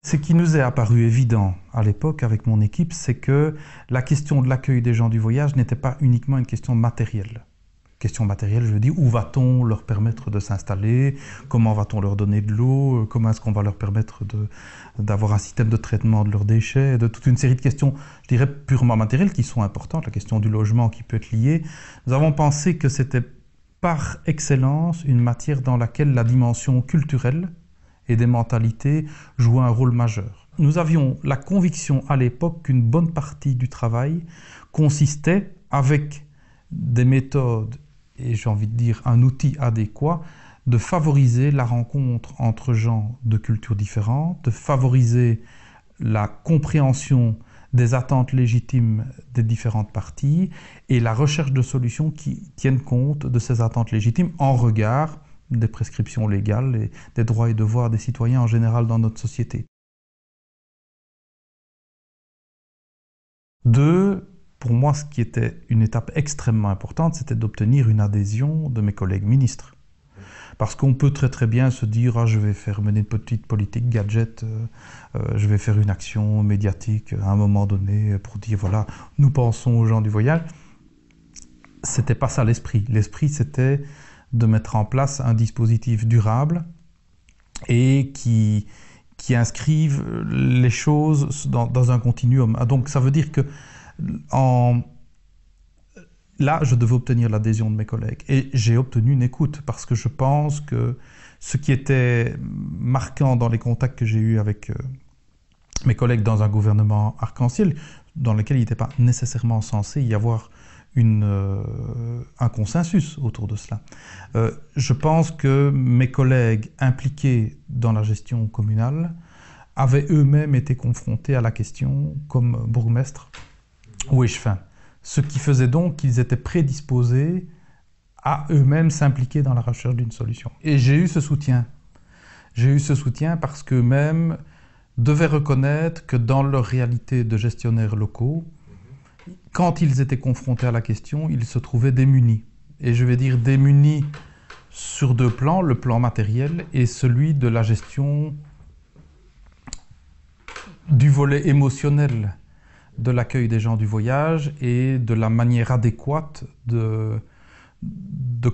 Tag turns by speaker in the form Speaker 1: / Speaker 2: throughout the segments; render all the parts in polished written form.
Speaker 1: Ce qui nous est apparu évident à l'époque avec mon équipe, c'est que la question de l'accueil des gens du voyage n'était pas uniquement une question matérielle. Question matérielle, je veux dire, où va-t-on leur permettre de s'installer? Comment va-t-on leur donner de l'eau? Comment est-ce qu'on va leur permettre d'avoir un système de traitement de leurs déchets? De toute une série de questions, je dirais, purement matérielles qui sont importantes, la question du logement qui peut être liée. Nous avons pensé que c'était par excellence une matière dans laquelle la dimension culturelle et des mentalités jouent un rôle majeur. Nous avions la conviction à l'époque qu'une bonne partie du travail consistait, avec des méthodes et j'ai envie de dire un outil adéquat, de favoriser la rencontre entre gens de cultures différentes, de favoriser la compréhension des attentes légitimes des différentes parties et la recherche de solutions qui tiennent compte de ces attentes légitimes en regard des prescriptions légales et des droits et devoirs des citoyens en général dans notre société. Deux, pour moi, ce qui était une étape extrêmement importante, c'était d'obtenir une adhésion de mes collègues ministres. Parce qu'on peut très bien se dire ah, je vais faire mener une petite politique gadget, je vais faire une action médiatique à un moment donné pour dire voilà, nous pensons aux gens du voyage. C'était pas ça l'esprit. L'esprit, c'était de mettre en place un dispositif durable et qui inscrive les choses dans un continuum. Donc ça veut dire que là, je devais obtenir l'adhésion de mes collègues. Et j'ai obtenu une écoute parce que je pense que ce qui était marquant dans les contacts que j'ai eus avec mes collègues dans un gouvernement arc-en-ciel, dans lequel il n'était pas nécessairement censé y avoir un consensus autour de cela. Je pense que mes collègues impliqués dans la gestion communale avaient eux-mêmes été confrontés à la question comme bourgmestre ou échevin. Ce qui faisait donc qu'ils étaient prédisposés à eux-mêmes s'impliquer dans la recherche d'une solution. Et j'ai eu ce soutien. J'ai eu ce soutien parce qu'eux-mêmes devaient reconnaître que dans leur réalité de gestionnaires locaux, quand ils étaient confrontés à la question, ils se trouvaient démunis. Et je vais dire démunis sur deux plans, le plan matériel et celui de la gestion du volet émotionnel de l'accueil des gens du voyage et de la manière adéquate de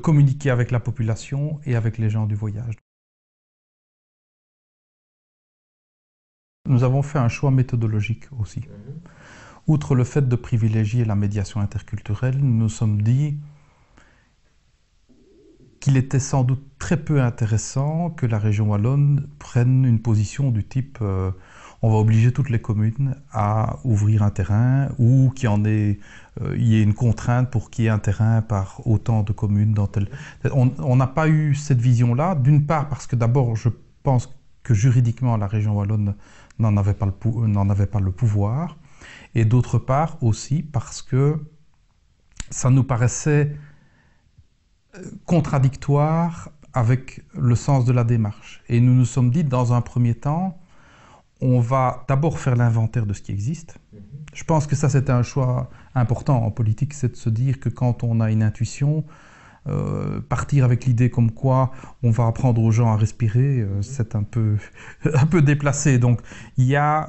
Speaker 1: communiquer avec la population et avec les gens du voyage. Nous avons fait un choix méthodologique aussi. Outre le fait de privilégier la médiation interculturelle, nous nous sommes dit qu'il était sans doute très peu intéressant que la région wallonne prenne une position du type on va obliger toutes les communes à ouvrir un terrain ou qu'il y ait une contrainte pour qu'il y ait un terrain par autant de communes. On n'a pas eu cette vision-là, d'une part parce que d'abord je pense que juridiquement la région wallonne n'en avait pas le pouvoir, et d'autre part aussi parce que ça nous paraissait contradictoire avec le sens de la démarche. Et nous nous sommes dit, dans un premier temps, on va d'abord faire l'inventaire de ce qui existe. Je pense que ça, c'était un choix important en politique, c'est de se dire que quand on a une intuition, partir avec l'idée comme quoi on va apprendre aux gens à respirer, c'est un peu déplacé. Donc, il y a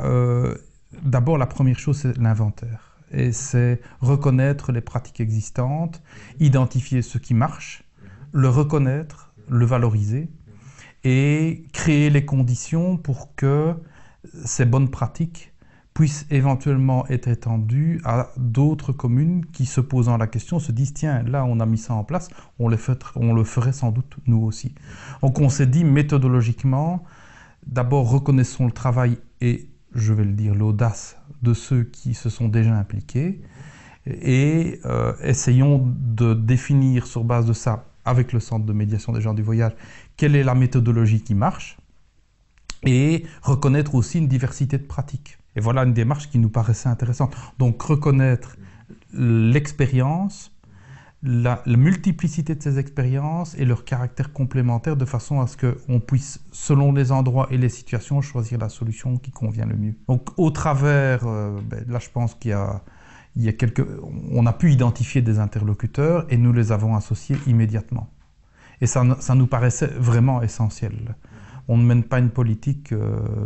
Speaker 1: d'abord la première chose, c'est l'inventaire. Et c'est reconnaître les pratiques existantes, identifier ce qui marche, le reconnaître, le valoriser et créer les conditions pour que ces bonnes pratiques puissent éventuellement être étendues à d'autres communes qui, se posant la question, se disent « Tiens, là, on a mis ça en place, on le ferait sans doute nous aussi. » Donc on s'est dit méthodologiquement, d'abord reconnaissons le travail et, je vais le dire, l'audace de ceux qui se sont déjà impliqués et essayons de définir sur base de ça, avec le Centre de médiation des gens du voyage, quelle est la méthodologie qui marche et reconnaître aussi une diversité de pratiques. Et voilà une démarche qui nous paraissait intéressante. Donc reconnaître l'expérience, la multiplicité de ces expériences et leur caractère complémentaire de façon à ce qu'on puisse, selon les endroits et les situations, choisir la solution qui convient le mieux. Donc au travers, là je pense qu'il y a on a pu identifier des interlocuteurs et nous les avons associés immédiatement. Et ça nous paraissait vraiment essentiel. On ne mène pas une politique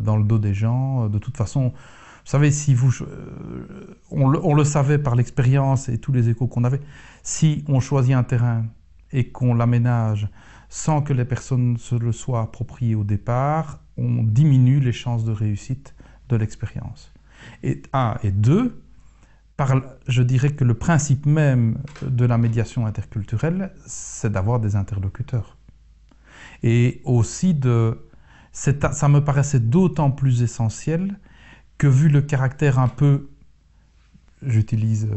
Speaker 1: dans le dos des gens. De toute façon, vous savez, si on le savait par l'expérience et tous les échos qu'on avait, si on choisit un terrain et qu'on l'aménage sans que les personnes se le soient approprié au départ, on diminue les chances de réussite de l'expérience. Et deux, je dirais que le principe même de la médiation interculturelle, c'est d'avoir des interlocuteurs. Et aussi, ça me paraissait d'autant plus essentiel que vu le caractère un peu, j'utilise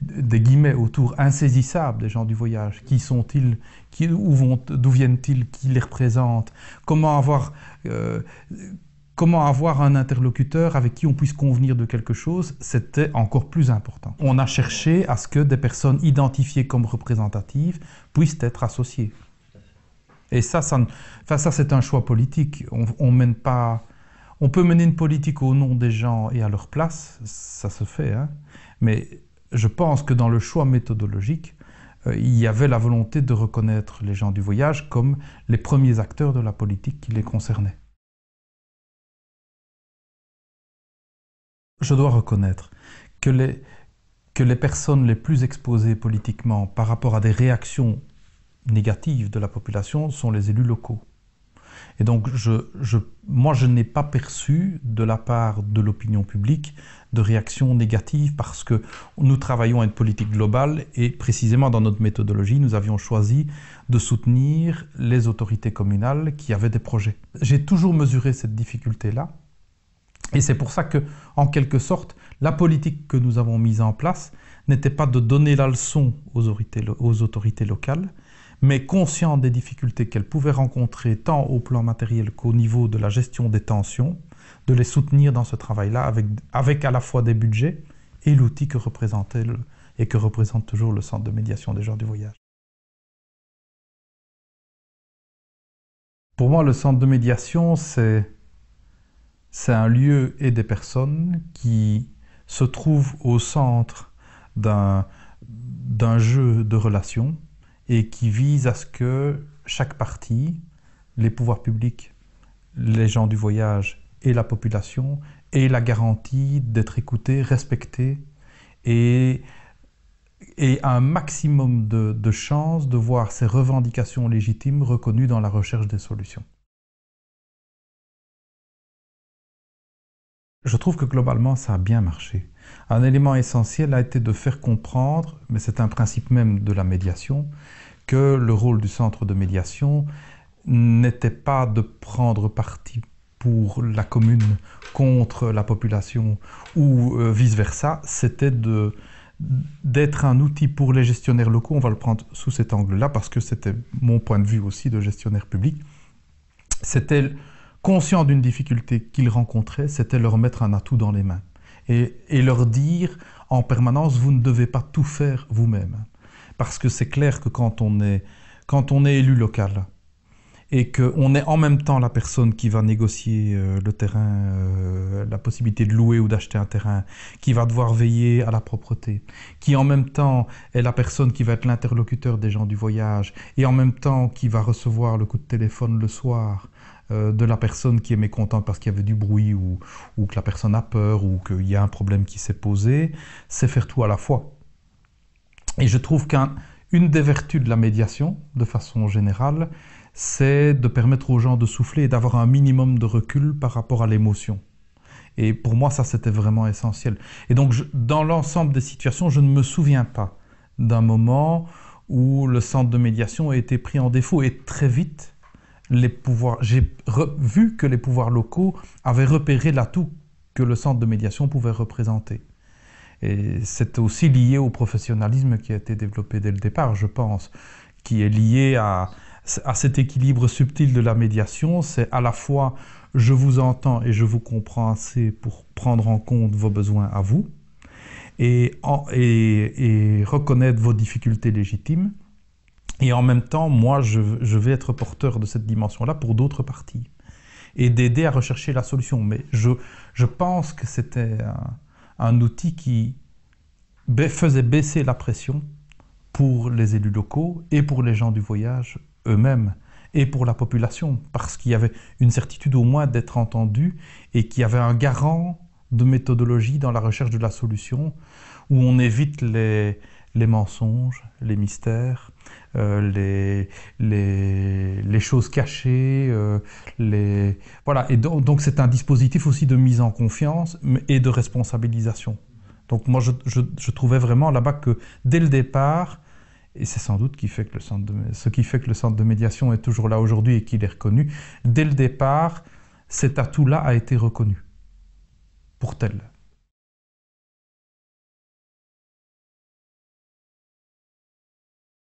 Speaker 1: des guillemets autour, insaisissable des gens du voyage. Qui sont-ils? D'où viennent-ils? Qui les représentent? Comment avoir un interlocuteur avec qui on puisse convenir de quelque chose? C'était encore plus important. On a cherché à ce que des personnes identifiées comme représentatives puissent être associées. Et ça c'est un choix politique. On peut mener une politique au nom des gens et à leur place, ça se fait, hein. Mais je pense que dans le choix méthodologique, il y avait la volonté de reconnaître les gens du voyage comme les premiers acteurs de la politique qui les concernait. Je dois reconnaître que les personnes les plus exposées politiquement par rapport à des réactions négatives de la population sont les élus locaux. Et donc, moi, je n'ai pas perçu de la part de l'opinion publique de réactions négatives parce que nous travaillons à une politique globale et précisément dans notre méthodologie, nous avions choisi de soutenir les autorités communales qui avaient des projets. J'ai toujours mesuré cette difficulté-là et c'est pour ça que, en quelque sorte, la politique que nous avons mise en place n'était pas de donner la leçon aux autorités locales, mais consciente des difficultés qu'elles pouvaient rencontrer tant au plan matériel qu'au niveau de la gestion des tensions, de les soutenir dans ce travail-là avec à la fois des budgets et l'outil que représentait et que représente toujours le Centre de médiation des gens du voyage. Pour moi, le Centre de médiation, c'est un lieu et des personnes qui se trouvent au centre d'un jeu de relations et qui vise à ce que chaque partie, les pouvoirs publics, les gens du voyage et la population aient la garantie d'être écoutés, respectés et un maximum de chances de voir ces revendications légitimes reconnues dans la recherche des solutions. Je trouve que globalement, ça a bien marché. Un élément essentiel a été de faire comprendre, mais c'est un principe même de la médiation, que le rôle du centre de médiation n'était pas de prendre parti pour la commune contre la population ou vice-versa, c'était d'être un outil pour les gestionnaires locaux. On va le prendre sous cet angle-là parce que c'était mon point de vue aussi de gestionnaire public. C'était conscient d'une difficulté qu'ils rencontraient, c'était leur mettre un atout dans les mains et leur dire en permanence, vous ne devez pas tout faire vous-même. Parce que c'est clair que quand on est élu local et qu'on est en même temps la personne qui va négocier le terrain, la possibilité de louer ou d'acheter un terrain, qui va devoir veiller à la propreté, qui en même temps est la personne qui va être l'interlocuteur des gens du voyage et en même temps qui va recevoir le coup de téléphone le soir de la personne qui est mécontente parce qu'il y avait du bruit ou que la personne a peur ou qu'il y a un problème qui s'est posé, c'est faire tout à la fois. Et je trouve qu'une des vertus de la médiation, de façon générale, c'est de permettre aux gens de souffler et d'avoir un minimum de recul par rapport à l'émotion. Et pour moi, ça, c'était vraiment essentiel. Et donc, dans l'ensemble des situations, je ne me souviens pas d'un moment où le centre de médiation a été pris en défaut. Et très vite, j'ai vu que les pouvoirs locaux avaient repéré l'atout que le centre de médiation pouvait représenter. Et c'est aussi lié au professionnalisme qui a été développé dès le départ, je pense, qui est lié à cet équilibre subtil de la médiation. C'est à la fois je vous entends et je vous comprends assez pour prendre en compte vos besoins à vous et reconnaître vos difficultés légitimes. Et en même temps, moi, je vais être porteur de cette dimension-là pour d'autres parties et d'aider à rechercher la solution. Mais je pense que c'était un outil qui faisait baisser la pression pour les élus locaux et pour les gens du voyage eux-mêmes. et pour la population, parce qu'il y avait une certitude au moins d'être entendu et qu'il y avait un garant de méthodologie dans la recherche de la solution, où on évite les mensonges, les mystères, les choses cachées, voilà. Et donc c'est un dispositif aussi de mise en confiance et de responsabilisation. Donc moi je trouvais vraiment là-bas que dès le départ, et c'est sans doute ce qui fait que le centre de médiation est toujours là aujourd'hui et qu'il est reconnu, dès le départ, cet atout-là a été reconnu pour tel.